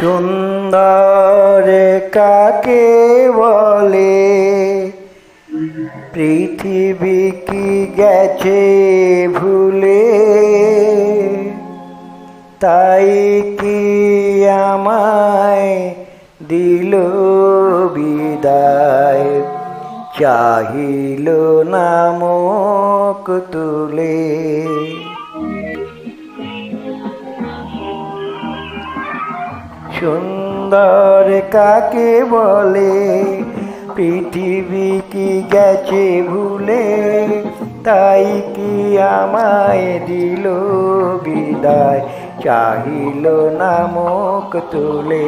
সুন্দর কাকে বলে, পৃথিবী কি গেছে ভুলে, তাই কি আমায় দিল বিদায়, চাহিল না মুখ তুলে। সুন্দর কাকে বলে, পৃথিবী কি গেছে ভুলে, তাই কি আমায় দিল বিদায়, চাহিল না মুখ তুলে।